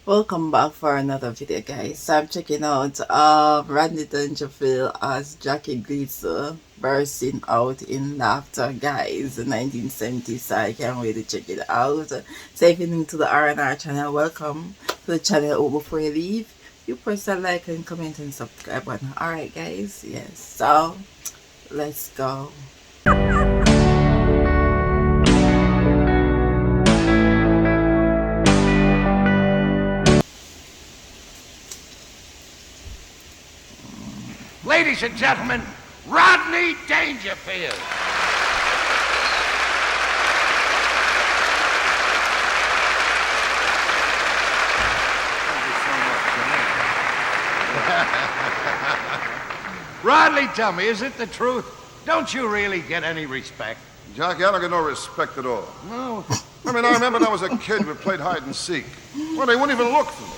Welcome back for another video, guys. So I'm checking out Rodney Dangerfield as Jackie Gleason bursting out in laughter, guys, 1970s. So I can't wait to check it out. So if you're new to the R&R channel, welcome to the channel. Oh, before you leave, you press that like and comment and subscribe button. Alright, guys, yes, so let's go. Ladies and gentlemen, Rodney Dangerfield. Rodney, tell me, is it the truth? Don't you really get any respect? Jackie, I don't get no respect at all. No. I remember when I was a kid, we played hide and seek. Well, they wouldn't even look for me.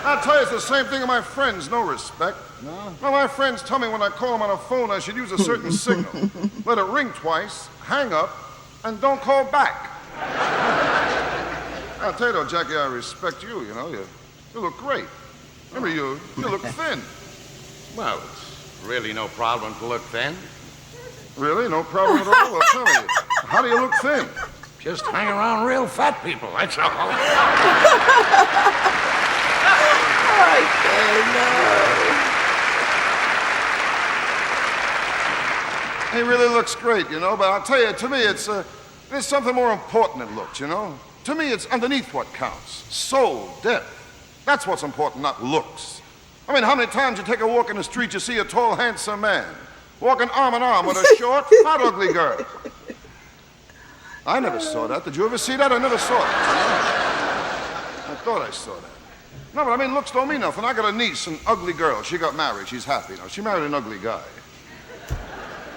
I'll tell you, it's the same thing with my friends, no respect. No? Well, my friends tell me when I call them on a phone, I should use a certain signal. Let it ring twice, hang up, and don't call back. I'll tell you though, Jackie, I respect you, you know. You look great. Remember, you look thin. Well, it's really no problem to look thin. Really? No problem at all? Well, tell me, how do you look thin? Just hang around real fat people, that's all. He really looks great, you know, but I'll tell you, to me, there's something more important than looks, you know? To me, it's underneath what counts. Soul, depth. That's what's important, not looks. I mean, how many times you take a walk in the street, you see a tall, handsome man walking arm in arm with a short, fat, ugly girl. I never saw that. Did you ever see that? I never saw it. I thought I saw that. No, but I mean, looks don't mean nothing. I got a niece, an ugly girl. She got married. She's happy now. She married an ugly guy.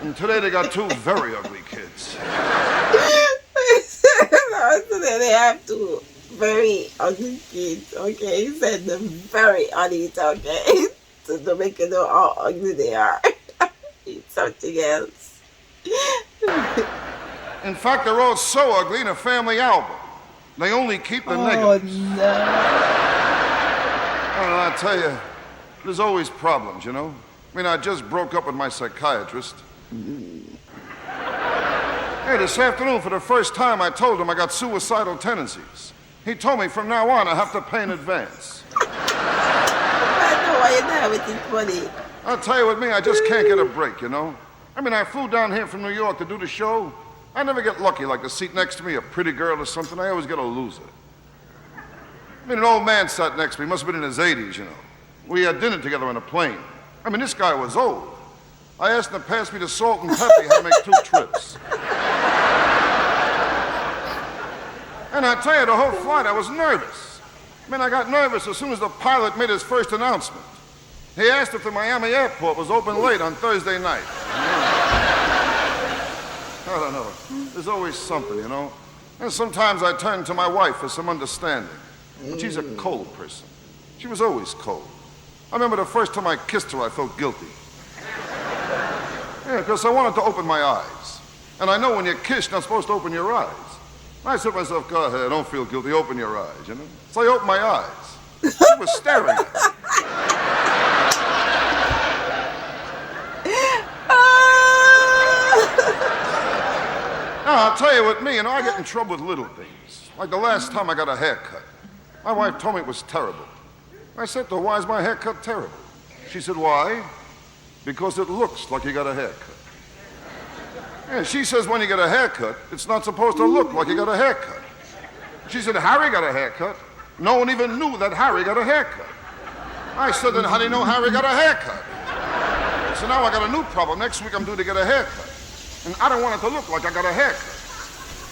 And today they got two very ugly kids. Today they have two very ugly kids, okay? He said them very ugly, okay? So to make you know how ugly they are. It's something else. In fact, they're all so ugly in a family album. They only keep the negatives. Oh, no. Well, I'll tell you, there's always problems, you know? I mean, I just broke up with my psychiatrist. Hey, this afternoon, for the first time, I told him I got suicidal tendencies. He told me from now on I have to pay in advance. I know why you're there with this money. I'll tell you, with me, I just can't get a break, you know? I mean, I flew down here from New York to do the show. I never get lucky, like the seat next to me, a pretty girl or something. I always get a loser. I mean, an old man sat next to me, must have been in his 80s, you know. We had dinner together on a plane. I mean, this guy was old. I asked him to pass me the salt and pepper. He had to make 2 trips. And I tell you, the whole flight, I was nervous. I mean, I got nervous as soon as the pilot made his first announcement. He asked if the Miami airport was open late on Thursday night. I don't know. There's always something, you know. And sometimes I turn to my wife for some understanding. But she's a cold person. She was always cold. I remember the first time I kissed her, I felt guilty. Yeah, because I wanted to open my eyes. And I know when you kiss, you're not supposed to open your eyes. I said to myself, go ahead, don't feel guilty, open your eyes, you know? So I opened my eyes. She was staring at me. Now, I'll tell you, with me, you know, I get in trouble with little things. Like the last time I got a haircut. My wife told me it was terrible. I said to her, why is my haircut terrible? She said, why? Because it looks like you got a haircut. Yeah, she says when you get a haircut, it's not supposed to look like you got a haircut. She said, Harry got a haircut. No one even knew that Harry got a haircut. I said, then how do you know Harry got a haircut? So now I got a new problem. Next week I'm due to get a haircut. And I don't want it to look like I got a haircut.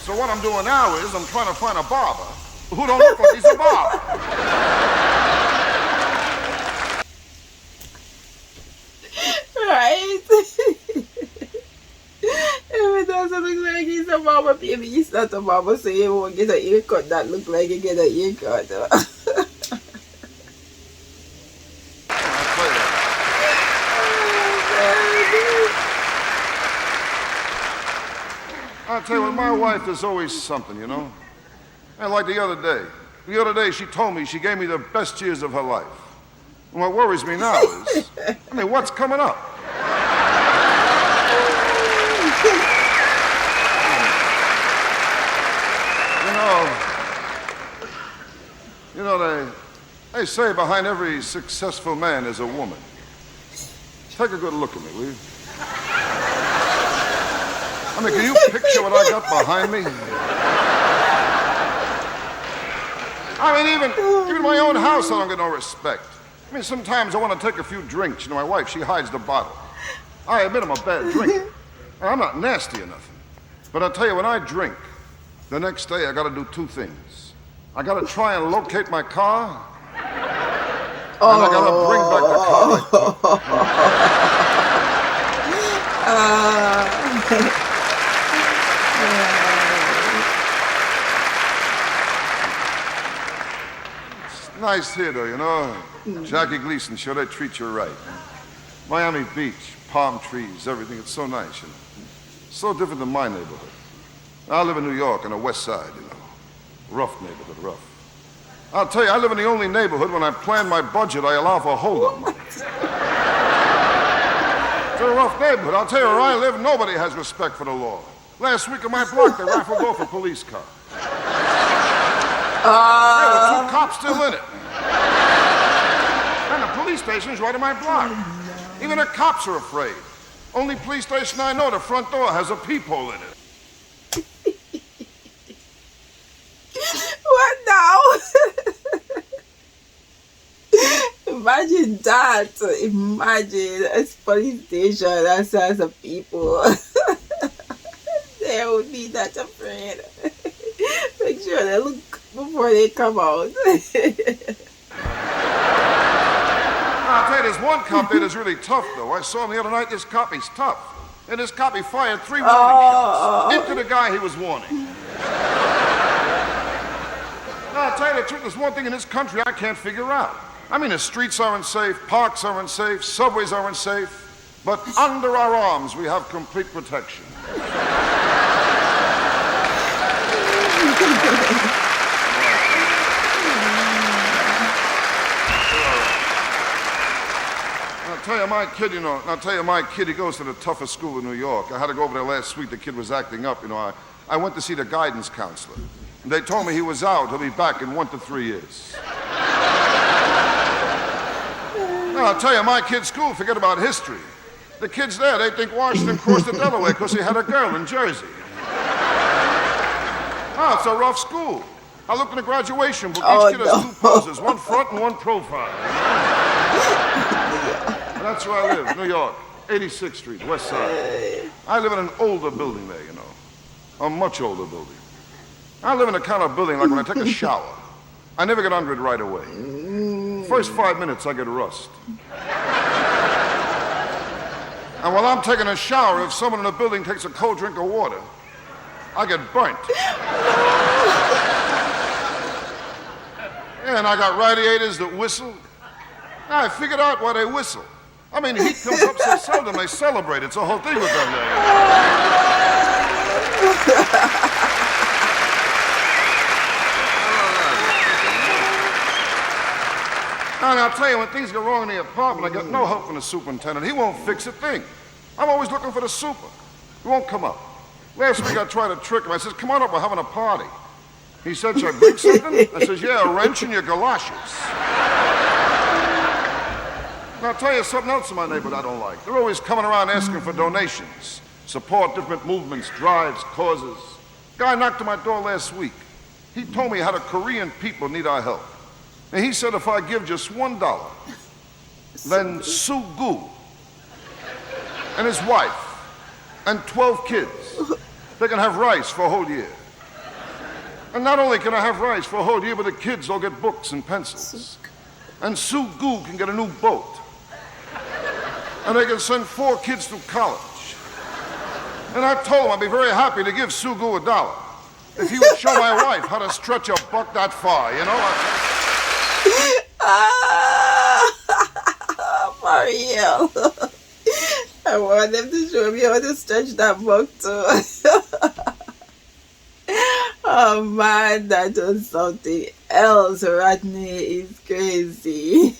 So what I'm doing now is I'm trying to find a barber who don't look like he's a barber. Right? If it doesn't look like he's a barber, maybe he's not a barber, so you won't get a haircut that look like you get a haircut. I'll tell you what, my wife is always something, you know. And like the other day. The other day she told me she gave me the best years of her life. And what worries me now is, what's coming up? They say behind every successful man is a woman. Take a good look at me, will you? Can you picture what I got behind me? Even my own house, I don't get no respect. Sometimes I want to take a few drinks. My wife, she hides the bottle. I admit I'm a bad drinker. I'm not nasty or nothing. But I'll tell you, when I drink, the next day I got to do two things. I got to try and locate my car, and I got to bring back the car. It's nice here, though, Jackie Gleason, sure they treat you right. Miami Beach, palm trees, everything. It's so nice, So different than my neighborhood. I live in New York on the west side, Rough neighborhood, rough. I'll tell you, I live in the only neighborhood when I plan my budget, I allow for hold-up money. It's a rough neighborhood. I'll tell you, where I live, nobody has respect for the law. Last week on my block, they raffled off a police car. There were two cops still in it. And the police station's right on my block. Even the cops are afraid. Only police station I know, the front door has a peephole in it. What now? Imagine that. Imagine a police station that has a people. They would be that afraid. Make sure they look before they come out. I'll tell you, there's one cop there that's really tough, though. I saw him the other night. This cop, he's tough. And this cop, he fired 3 warning shots into the guy he was warning. Now, I'll tell you the truth, there's one thing in this country I can't figure out. The streets are unsafe, parks are unsafe, subways are unsafe, but under our arms we have complete protection. I'll tell you, my kid, he goes to the toughest school in New York. I had to go over there last week. The kid was acting up, I went to see the guidance counselor. They told me he was out. He'll be back in 1 to 3 years. Now, I'll tell you, my kid's school, forget about history. The kids there, they think Washington crossed the Delaware because he had a girl in Jersey. It's a rough school. I looked in the graduation book. Each kid has 2 poses, one front and one profile. And that's where I live, New York, 86th Street, West Side. I live in an older building there, a much older building. I live in a kind of building like when I take a shower. I never get under it right away. First 5 minutes, I get rust. And while I'm taking a shower, if someone in the building takes a cold drink of water, I get burnt. And I got radiators that whistle. I figured out why they whistle. Heat comes up so seldom, they celebrate. It's a whole thing with them there. And I'll tell you, when things go wrong in the apartment, I got no help from the superintendent. He won't fix a thing. I'm always looking for the super. He won't come up. Last week I tried to trick him. I said, come on up, we're having a party. He said, should I bring something? I said, yeah, a wrench in your galoshes. Now, I'll tell you something else in my neighborhood I don't like. They're always coming around asking for donations, support different movements, drives, causes. Guy knocked on my door last week. He told me how the Korean people need our help. And he said if I give just $1, then Sugu and his wife and 12 kids, they can have rice for a whole year. And not only can I have rice for a whole year, but the kids will get books and pencils. And Sugu can get a new boat. And they can send 4 kids to college. And I told him I'd be very happy to give Sugu $1 if he would show my wife how to stretch a buck that far, For real. I want them to show me how to stretch that book too. Oh man, that was something else. Rodney is crazy.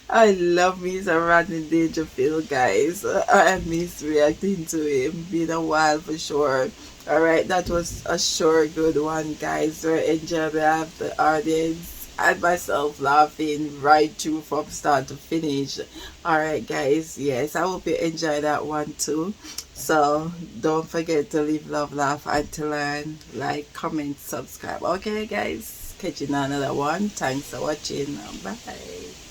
I love me some Rodney Dangerfield, guys. I miss reacting to him. Been a while for sure. Alright, that was a sure good one, guys. Very enjoyable. I have the audience and myself laughing right through from start to finish. Alright, guys. Yes, I hope you enjoy that one too. So don't forget to leave love, laugh, and to learn. Like, comment, subscribe. Okay, guys. Catch you in another one. Thanks for watching. Bye.